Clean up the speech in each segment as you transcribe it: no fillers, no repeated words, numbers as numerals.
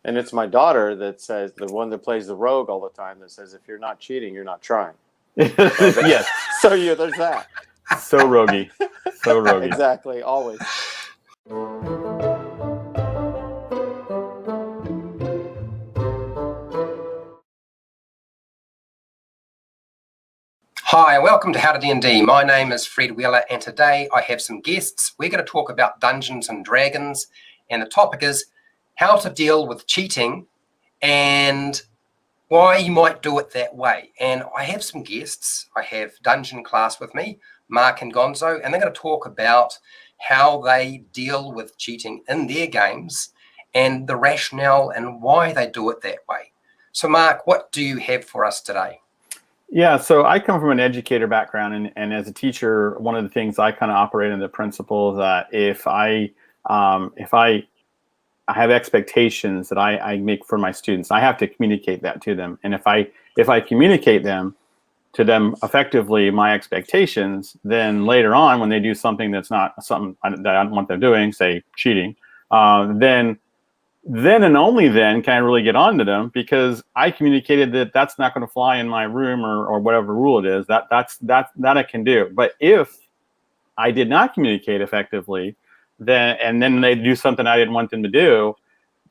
And it's my daughter that says, the one that plays the rogue all the time, that says, if you're not cheating, you're not trying. Yes. So there's that. So roguey. So roguey. Exactly. Always. Hi, welcome to HowtoDandD. My name is Fred Wheeler, and today I have some guests. We're going to talk about Dungeons and Dragons, and the topic is how to deal with cheating and why you might do it that way. And I have some guests. I have Dungeon Class with me, Mark and Gonzo, and they're going to talk about how they deal with cheating in their games and the rationale and why they do it that way. So Mark, what do you have for us today? Yeah, so I come from an educator background, and as a teacher, one of the things I kind of operate in the principle is that if I have expectations that I make for my students, I have to communicate that to them. And if I communicate to them effectively my expectations, then later on when they do something that's not something that I don't want them doing, say cheating, then and only then can I really get on to them, because I communicated that that's not going to fly in my room or whatever rule it is. That I can do. But if I did not communicate effectively, then they do something I didn't want them to do,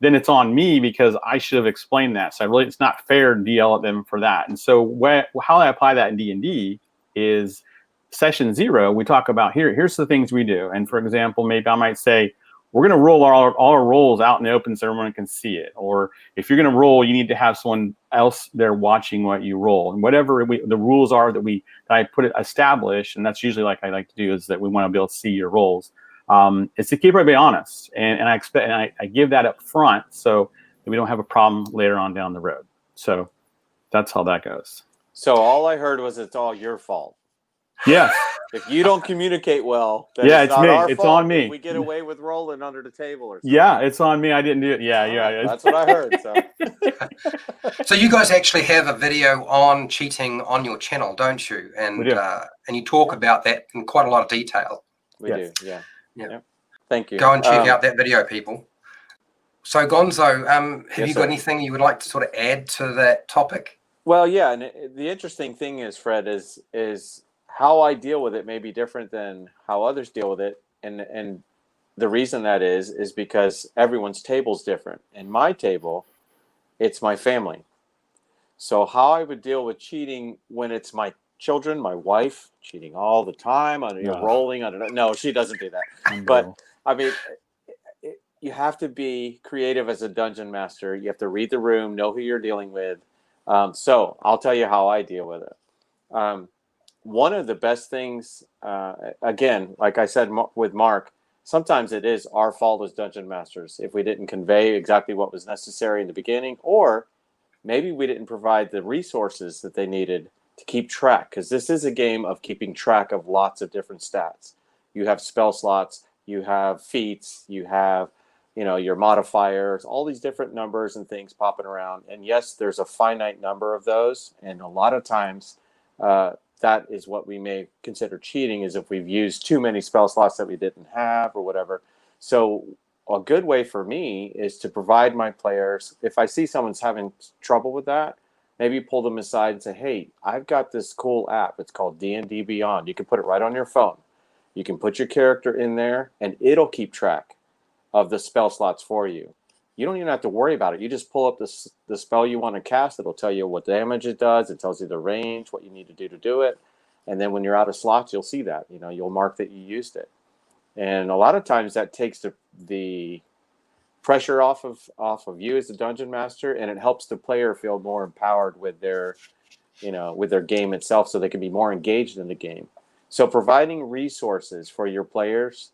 then it's on me, because I should have explained that. So it's not fair to yell at them for that. And so how I apply that in D&D is session 0. We talk about here's the things we do. And for example, maybe I might say, we're going to roll all our rolls out in the open so everyone can see it. Or if you're going to roll, you need to have someone else there watching what you roll. And whatever the rules are that I put it established, and that's usually like I like to do, is that we want to be able to see your rolls. It's to keep everybody honest, and I give that up front so that we don't have a problem later on down the road. So that's how that goes. So all I heard was it's all your fault. Yes. If you don't communicate well, then yeah, it's not me. our It's fault on me. if we get away with rolling under the table or something. Yeah, it's on me. I didn't do it. Yeah. That's what I heard. So. So you guys actually have a video on cheating on your channel, don't you? And we do. And you talk about that in quite a lot of detail. We do. Yeah. Thank you. Go and check out that video, people. So Gonzo, have you got anything you would like to sort of add to that topic? Well, yeah, and the interesting thing is, Fred, is how I deal with it may be different than how others deal with it, and the reason that is because everyone's table is different. In my table, it's my family. So how I would deal with cheating when it's my children, my wife, cheating all the time, rolling. No, she doesn't do that. But I mean, you have to be creative as a dungeon master. You have to read the room, know who you're dealing with. So I'll tell you how I deal with it. One of the best things, again, like I said with Mark, sometimes it is our fault as dungeon masters if we didn't convey exactly what was necessary in the beginning, or maybe we didn't provide the resources that they needed to keep track, because this is a game of keeping track of lots of different stats. You have spell slots, you have feats, you have your modifiers, all these different numbers and things popping around. And yes, there's a finite number of those, and a lot of times that is what we may consider cheating, is if we've used too many spell slots that we didn't have or whatever. So a good way for me is to provide my players, if I see someone's having trouble with that, maybe pull them aside and say, hey, I've got this cool app. It's called D&D Beyond. You can put it right on your phone. You can put your character in there, and it'll keep track of the spell slots for you. You don't even have to worry about it. You just pull up the spell you want to cast. It'll tell you what damage it does. It tells you the range, what you need to do it. And then when you're out of slots, you'll see that. You'll mark that you used it. And a lot of times that takes the pressure off of you as a dungeon master, and it helps the player feel more empowered with their game itself, so they can be more engaged in the game. So providing resources for your players,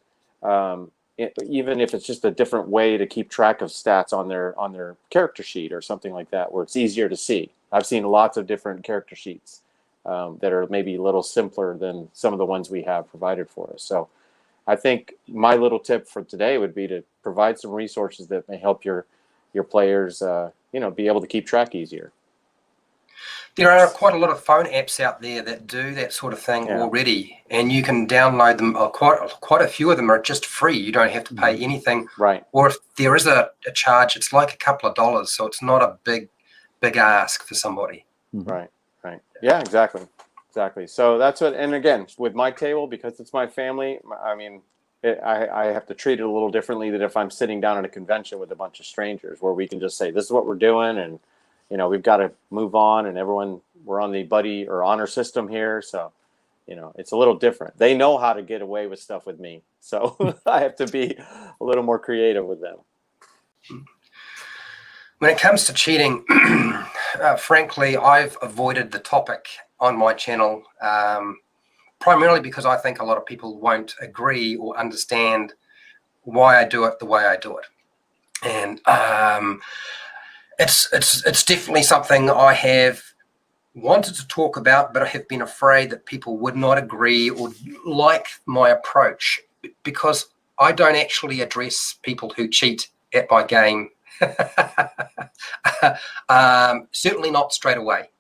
even if it's just a different way to keep track of stats on their character sheet or something like that, where it's easier to see. I've seen lots of different character sheets that are maybe a little simpler than some of the ones we have provided for us. So I think my little tip for today would be to provide some resources that may help your players be able to keep track easier. There are quite a lot of phone apps out there that do that sort of thing already, and you can download them. Quite a few of them are just free. You don't have to pay anything. Right. Or if there is a charge, it's like a couple of dollars, so it's not a big ask for somebody. Right. Yeah, exactly. So that's what. And again, with my table, because it's my family, I mean, I have to treat it a little differently than if I'm sitting down at a convention with a bunch of strangers, where we can just say, "This is what we're doing," and we've got to move on, and we're on the buddy or honor system here, so it's a little different. They know how to get away with stuff with me, so I have to be a little more creative with them. When it comes to cheating, frankly, I've avoided the topic on my channel, primarily because I think a lot of people won't agree or understand why I do it the way I do it. And it's definitely something I have wanted to talk about, but I have been afraid that people would not agree or like my approach, because I don't actually address people who cheat at my game. Certainly not straight away.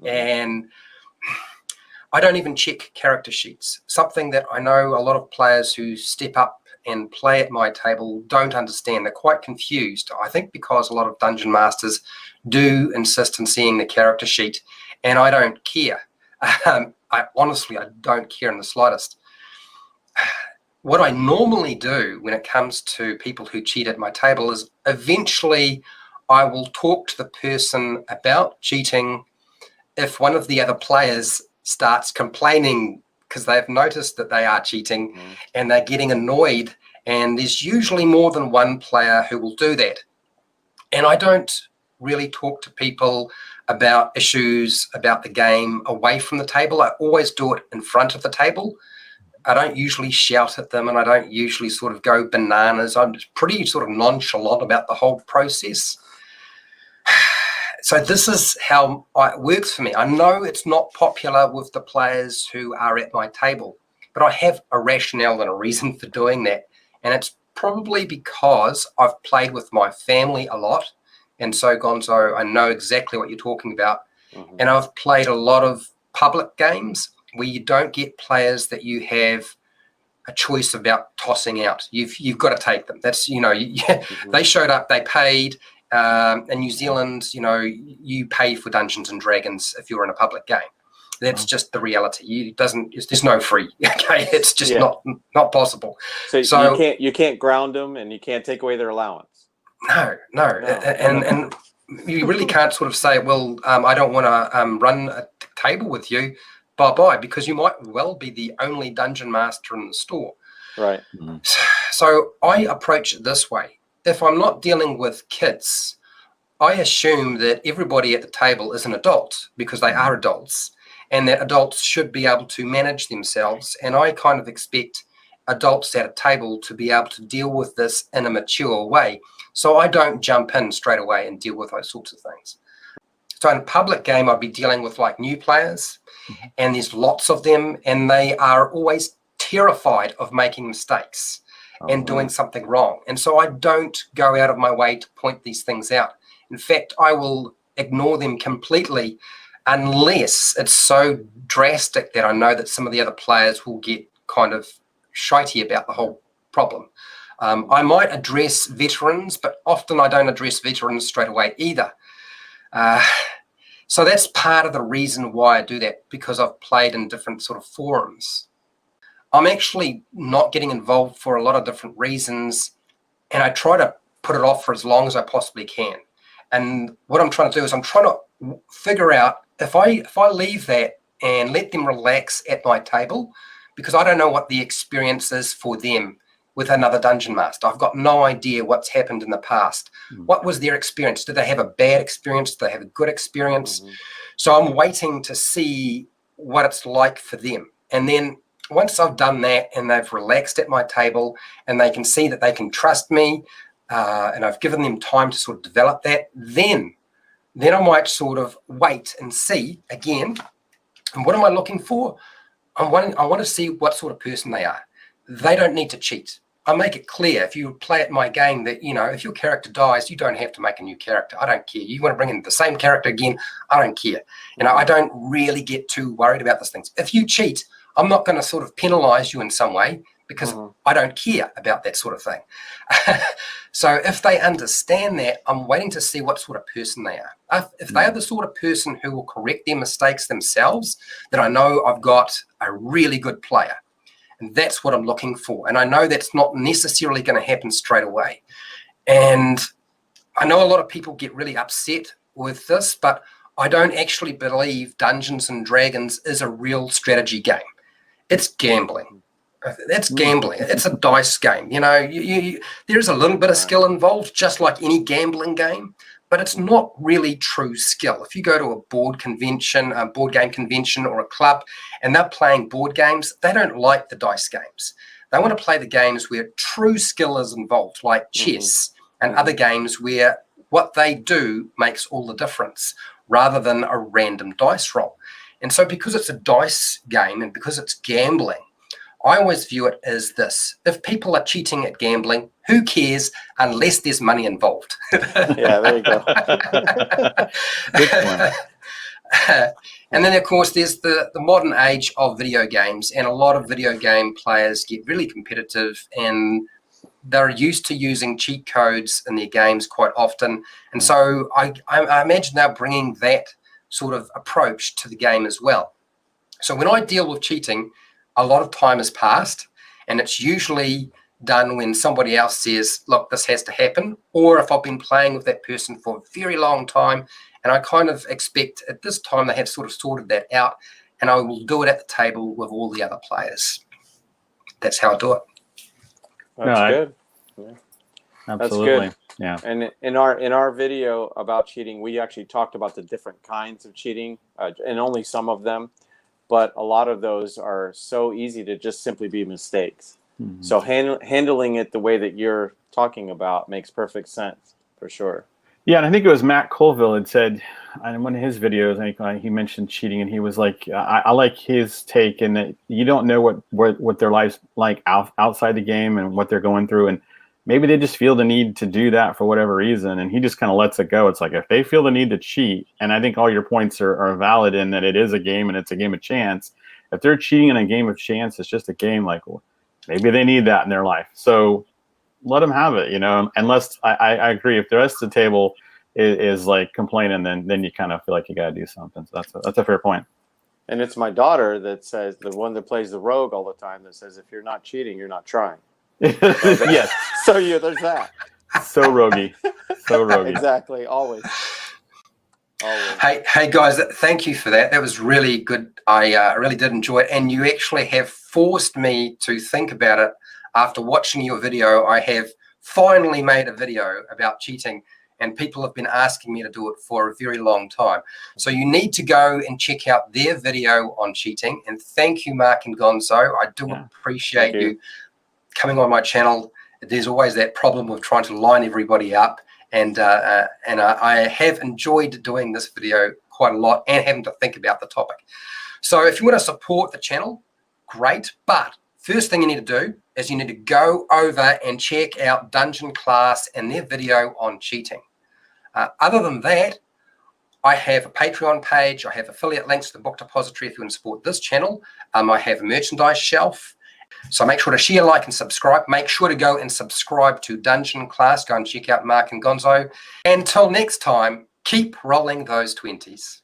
And I don't even check character sheets, something that I know a lot of players who step up and play at my table don't understand. They're quite confused, I think, because a lot of dungeon masters do insist on seeing the character sheet, and I don't care. Honestly, I don't care in the slightest. What I normally do when it comes to people who cheat at my table is eventually I will talk to the person about cheating if one of the other players starts complaining because they've noticed that they are cheating and they're getting annoyed, and there's usually more than one player who will do that. And I don't really talk to people about issues about the game away from the table. I always do it in front of the table. I don't usually shout at them, and I don't usually sort of go bananas. I'm just pretty sort of nonchalant about the whole process. So this is how it works for me. I know it's not popular with the players who are at my table, but I have a rationale and a reason for doing that. And it's probably because I've played with my family a lot. And so, Gonzo, I know exactly what you're talking about. And I've played a lot of public games where you don't get players that you have a choice about tossing out. You've got to take them. That's, they showed up, they paid. In New Zealand, you pay for Dungeons and Dragons if you're in a public game. That's just the reality. There's no free. Okay, it's just not possible. So you can't ground them, and you can't take away their allowance. No. And you really can't sort of say, well, I don't want to run a table with you. Bye-bye, because you might well be the only dungeon master in the store. Right. So I approach it this way. If I'm not dealing with kids, I assume that everybody at the table is an adult, because they are adults, and that adults should be able to manage themselves. And I kind of expect adults at a table to be able to deal with this in a mature way. So I don't jump in straight away and deal with those sorts of things. So in a public game, I'd be dealing with like new players, and there's lots of them, and they are always terrified of making mistakes and doing something wrong. And so I don't go out of my way to point these things out. In fact, I will ignore them completely unless it's so drastic that I know that some of the other players will get kind of shitey about the whole problem. I might address veterans, but often I don't address veterans straight away either. So that's part of the reason why I do that, because I've played in different sort of forums. I'm actually not getting involved for a lot of different reasons, and I try to put it off for as long as I possibly can. And what I'm trying to do is I'm trying to figure out if I leave that and let them relax at my table, because I don't know what the experience is for them with another dungeon master. I've got no idea what's happened in the past. What was their experience? Did they have a bad experience? Did they have a good experience? So I'm waiting to see what it's like for them. And then once I've done that and they've relaxed at my table and they can see that they can trust me, and I've given them time to sort of develop that, then I might sort of wait and see again. And what am I looking for? I want to see what sort of person they are. They don't need to cheat. I make it clear, if you play at my game, that, you know, if your character dies, you don't have to make a new character. I don't care. You want to bring in the same character again, I don't care. You know, I don't really get too worried about these things. If you cheat, I'm not going to sort of penalize you in some way, because I don't care about that sort of thing. So if they understand that, I'm waiting to see what sort of person they are. If they are the sort of person who will correct their mistakes themselves, then I know I've got a really good player. And that's what I'm looking for. And I know that's not necessarily going to happen straight away. And I know a lot of people get really upset with this, but I don't actually believe Dungeons and Dragons is a real strategy game. It's gambling. That's gambling. It's a dice game. You know, there's a little bit of skill involved, just like any gambling game, but it's not really true skill. If you go to a board game convention or a club, and they're playing board games, they don't like the dice games. They want to play the games where true skill is involved, like chess and other games where what they do makes all the difference, rather than a random dice roll. And so because it's a dice game and because it's gambling, I always view it as this: if people are cheating at gambling, who cares, unless there's money involved? Yeah, there you go. Good point. And then, of course, there's the modern age of video games, and a lot of video game players get really competitive, and they're used to using cheat codes in their games quite often. And so I imagine they're bringing that sort of approach to the game as well. So when I deal with cheating, a lot of time has passed, and it's usually done when somebody else says, look, this has to happen, or if I've been playing with that person for a very long time, and I kind of expect at this time they have sort of sorted that out, and I will do it at the table with all the other players. That's how I do it. That's good. Yeah. Absolutely. That's good. Yeah. And in our video about cheating, we actually talked about the different kinds of cheating, and only some of them. But a lot of those are so easy to just simply be mistakes. So handling it the way that you're talking about makes perfect sense, for sure. Yeah, and I think it was Matt Colville had said in one of his videos, I think he mentioned cheating, and he was like, I like his take in that you don't know what their life's like outside the game and what they're going through, and maybe they just feel the need to do that for whatever reason, and he just kind of lets it go. It's like, if they feel the need to cheat, and I think all your points are valid in that it is a game and it's a game of chance. If they're cheating in a game of chance, it's just a game. Like, well, maybe they need that in their life. So let them have it, you know, unless I agree. If the rest of the table is like complaining, then you kind of feel like you got to do something. So that's a fair point. And it's my daughter that says, the one that plays the rogue all the time, that says, if you're not cheating, you're not trying. Yes. So there's that. So roguey. So roguey. Exactly. Always. Hey guys, thank you for that. That was really good. I really did enjoy it. And you actually have forced me to think about it. After watching your video, I have finally made a video about cheating, and people have been asking me to do it for a very long time. So you need to go and check out their video on cheating. And thank you, Mark and Gonzo. I do appreciate you coming on my channel. There's always that problem of trying to line everybody up, and I have enjoyed doing this video quite a lot and having to think about the topic. So if you want to support the channel, great. But first thing you need to do is you need to go over and check out Dungeon Class and their video on cheating. Other than that, I have a Patreon page. I have affiliate links to the book depository if you want to support this channel. I have a merchandise shelf. So make sure to share, like, and subscribe. Make sure to go and subscribe to Dungeon Class. Go and check out Mark and Gonzo. Until next time, keep rolling those 20s.